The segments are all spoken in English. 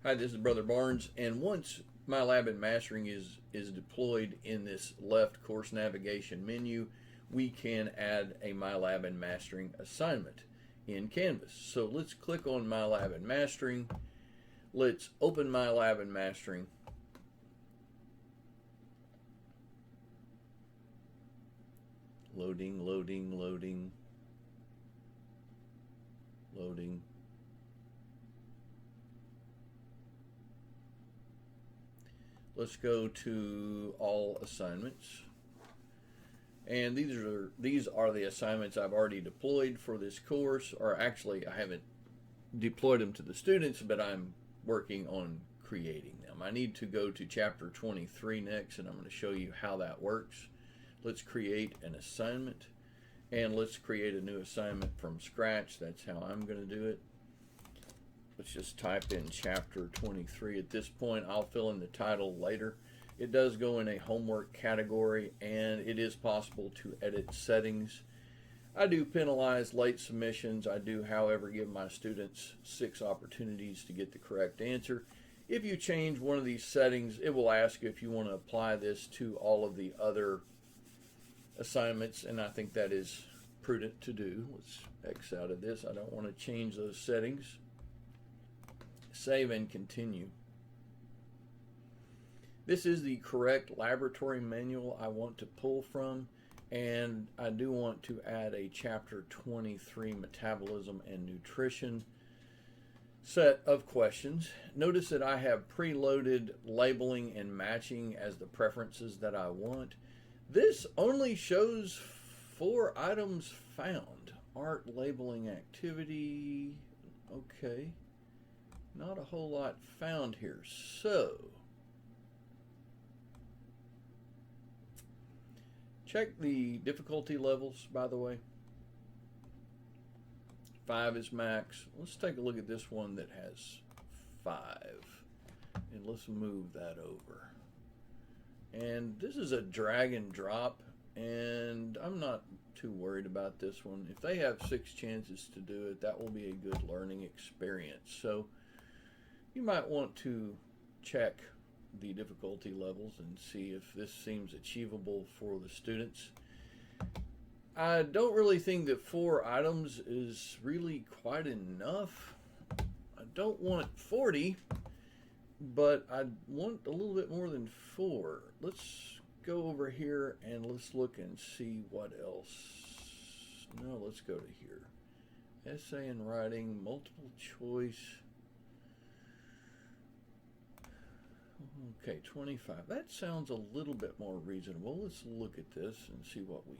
Hi, this is Brother Barnes, and once MyLabandMastering is deployed in this left course navigation menu, we can add a MyLabandMastering assignment in Canvas. So let's click on MyLabandMastering. Let's open MyLabandMastering. Loading, loading, loading, loading. Let's go to all assignments. And these are the assignments I've already deployed for this course, or actually I haven't deployed them to the students, but I'm working on creating them. I need to go to chapter 23 next, and I'm going to show you how that works. Let's create an assignment, and let's create a new assignment from scratch. That's how I'm going to do it. Let's just type in chapter 23. At this point, I'll fill in the title later. It does go in a homework category, and it is possible to edit settings. I do penalize late submissions. I do, however, give my students 6 opportunities to get the correct answer. If you change one of these settings, it will ask you if you want to apply this to all of the other assignments, and I think that is prudent to do. Let's X out of this. I don't want to change those settings. Save and continue. This is the correct laboratory manual I want to pull from, and I do want to add a chapter 23 metabolism and nutrition set of questions. Notice that I have preloaded labeling and matching as the preferences that I want. This only shows 4 items found. Art, labeling, activity. Okay. Not a whole lot found here. So, check the difficulty levels, by the way. 5 is max. Let's take a look at this one that has 5. And let's move that over. And this is a drag and drop, and I'm not too worried about this one. If they have 6 chances to do it, that will be a good learning experience. So you might want to check the difficulty levels and see if this seems achievable for the students. I don't really think that 4 items is really quite enough. I don't want 40, but I want a little bit more than 4. Let's go over here and let's look and see what else. No, let's go to here. Essay and writing, multiple choice. Okay, 25. That sounds a little bit more reasonable. Let's look at this and see what we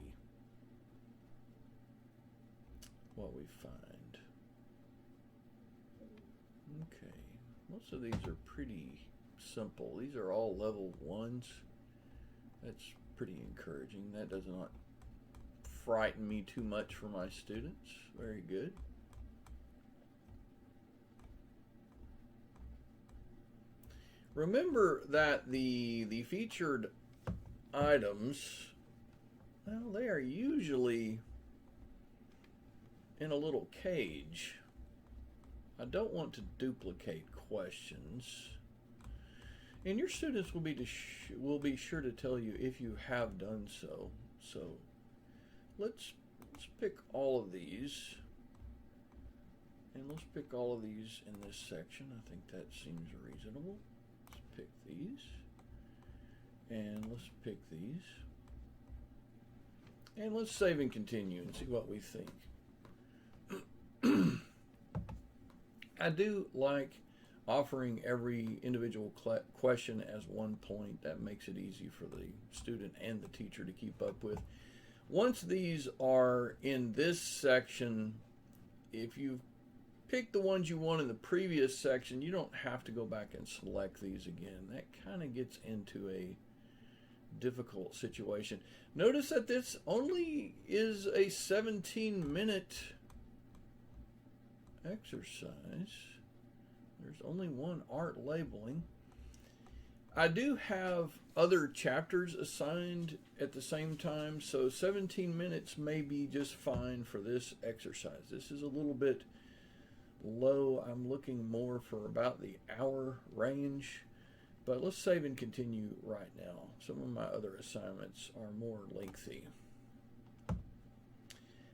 find. Okay, most of these are pretty simple. These are all level 1s. That's pretty encouraging. That does not frighten me too much for my students. Very good. Remember that the featured items, well, they are usually in a little cage. I don't want to duplicate questions. And your students will be sure to tell you if you have done so. So let's pick all of these. And let's pick all of these in this section. I think that seems reasonable. Pick these, and let's pick these, and let's save and continue and see what we think. I do like offering every individual question as 1 point. That makes it easy for the student and the teacher to keep up with. Once these are in this section, if you've pick the ones you want in the previous section, you don't have to go back and select these again. That kind of gets into a difficult situation. Notice that this only is a 17-minute exercise. There's only 1 art labeling. I do have other chapters assigned at the same time, so 17 minutes may be just fine for this exercise. This is a little bit low. I'm looking more for about the hour range, but let's save and continue right now. Some of my other assignments are more lengthy.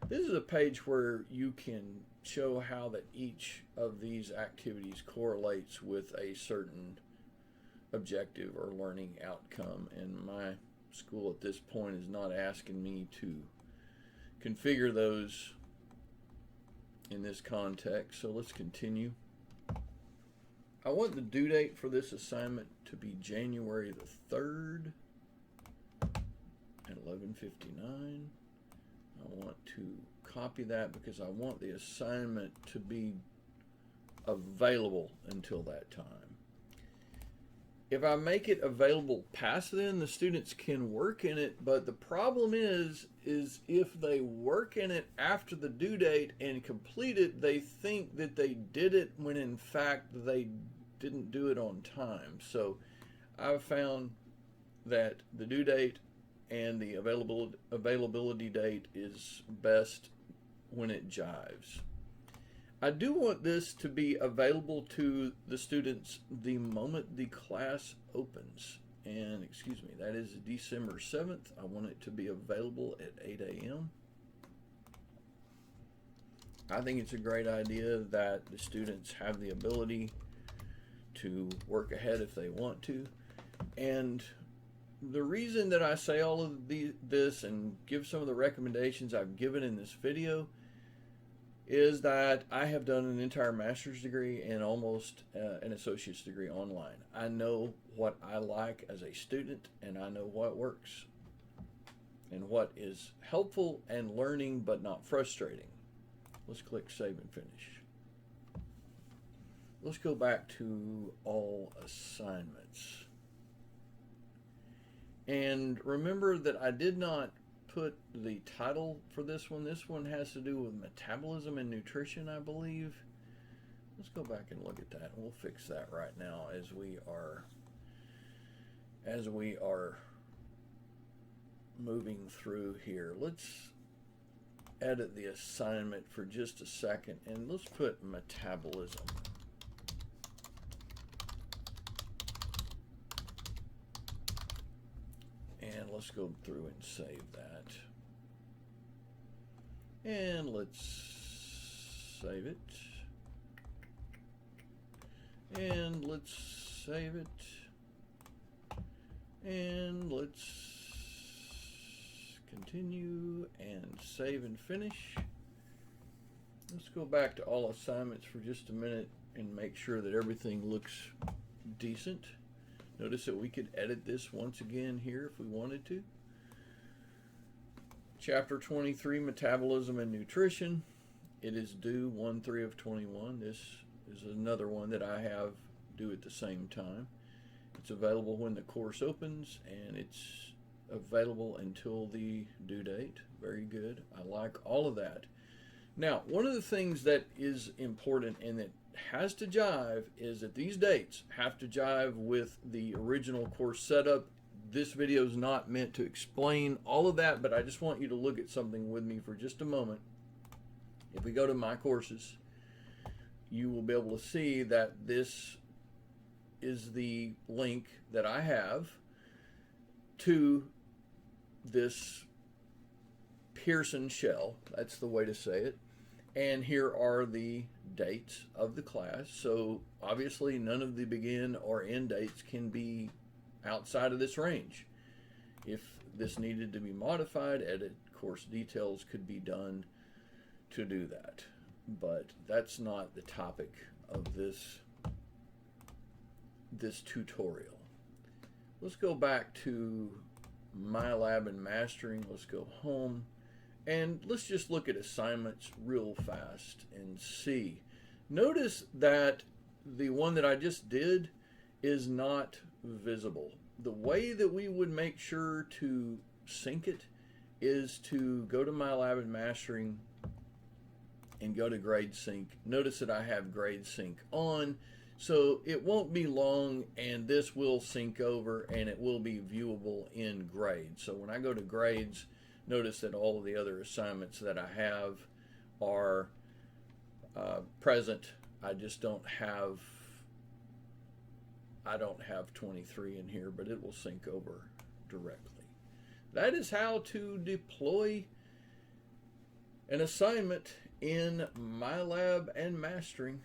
This is a page where you can show how that each of these activities correlates with a certain objective or learning outcome, and my school at this point is not asking me to configure those in this context, so let's continue. I want the due date for this assignment to be January the 3rd at 11:59. I want to copy that because I want the assignment to be available until that time. If I make it available past then, the students can work in it, but the problem is if they work in it after the due date and complete it, they think that they did it when in fact they didn't do it on time. So I've found that the due date and the availability date is best when it jives. I do want this to be available to the students the moment the class opens. And excuse me, that is December 7th. I want it to be available at 8 a.m. I think it's a great idea that the students have the ability to work ahead if they want to. And the reason that I say all of this and give some of the recommendations I've given in this video is that I have done an entire master's degree and almost an associate's degree online. I know what I like as a student, and I know what works and what is helpful and learning but not frustrating. Let's click Save and Finish. Let's go back to all assignments. And remember that I did not put the title for this one. This one has to do with metabolism and nutrition, I believe. Let's go back and look at that. We'll fix that right now as we are moving through here. Let's edit the assignment for just a second and let's put metabolism. And let's go through and save that. And let's save it. And let's save it. And let's continue and save and finish. Let's go back to all assignments for just a minute and make sure that everything looks decent. Notice that we could edit this once again here if we wanted to. Chapter 23, Metabolism and Nutrition. It is due 1/3 of 21. This is another one that I have due at the same time. It's available when the course opens, and it's available until the due date. Very good. I like all of that. Now, one of the things that is important and that has to jive is that these dates have to jive with the original course setup. This video is not meant to explain all of that, but I just want you to look at something with me for just a moment. If we go to My Courses, you will be able to see that this is the link that I have to this Pearson shell. That's the way to say it. And here are the dates of the class. So obviously none of the begin or end dates can be outside of this range. If this needed to be modified, edit course details could be done to do that. But that's not the topic of this tutorial. Let's go back to MyLabandMastering. Let's go home. And let's just look at assignments real fast and see. Notice that the one that I just did is not visible. The way that we would make sure to sync it is to go to MyLabandMastering and go to Grade Sync. Notice that I have Grade Sync on, so it won't be long and this will sync over and it will be viewable in Grades. So when I go to Grades, notice that all of the other assignments that I have are present I just don't have, I don't have 23 in here, but it will sync over directly. That is how to deploy an assignment in MyLab and Mastering.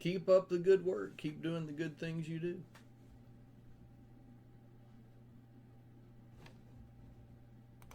Keep up the good work. Keep doing the good things you do.